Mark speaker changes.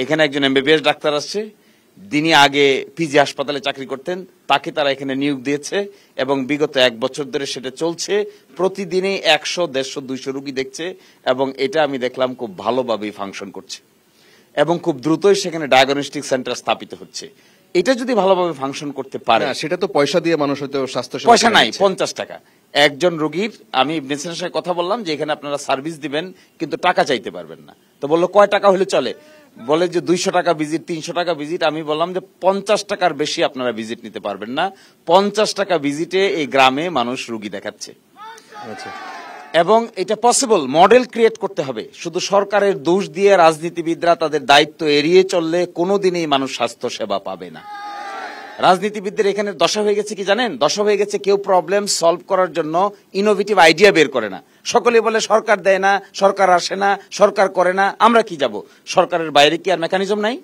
Speaker 1: এখানে একজন MBBS doctor আসছে, যিনি আগে পিজি হাসপাতালে চাকরি করতেন, তাকে তারা এখানে নিয়োগ দিয়েছে এবং বিগত 1 বছর ধরে সেটা চলছে। প্রতিদিনই 100, 150, 200 রোগী দেখছে এবং এটা আমি দেখলাম খুব ভালোভাবেই ফাংশন করছে এবং খুব দ্রুতই সেখানে ডায়াগনস্টিক সেন্টার স্থাপিত হচ্ছে। এটা যদি ভালোভাবে ফাংশন করতে পারে,
Speaker 2: সেটা তো পয়সা দিয়ে মানুষ হয়তো স্বাস্থ্য সেবা
Speaker 1: পয়সা নাই, 50 টাকা একজন রোগীর। আমি মেসেজের সাথে কথা বললাম যে এখানে আপনারা সার্ভিস দিবেন কিন্তু টাকা চাইতে পারবেন না। তো বললো কয় টাকা হলে চলে? বলে যে 200 টাকা ভিজিট, 300 টাকা ভিজিট। আমি বললাম যে 50 টাকার বেশি আপনারা ভিজিট নিতে পারবেন না। 50 টাকা ভিজিটে এই গ্রামে মানুষ রোগী দেখাচ্ছে।
Speaker 2: আচ্ছা,
Speaker 1: এবং এটা পসিবল, মডেল ক্রিয়েট করতে হবে। শুধু সরকারের দোষ দিয়ে রাজনীতিবিদরা তাদের দায়িত্ব এড়িয়ে চললে কোনোদিনই মানুষ স্বাস্থ্য সেবা পাবে না। রাজনীতিবিদদের এখানে দশা হয়ে গেছে কি জানেন? দশা হয়ে গেছে কেউ প্রবলেম সলভ করার জন্য ইনোভেটিভ আইডিয়া বের করে না। সকলে বলে সরকার দেয় না, সরকার আসে না, সরকার করে না, আমরা কি যাব? সরকারের বাইরে কি আর মেকানিজম নাই?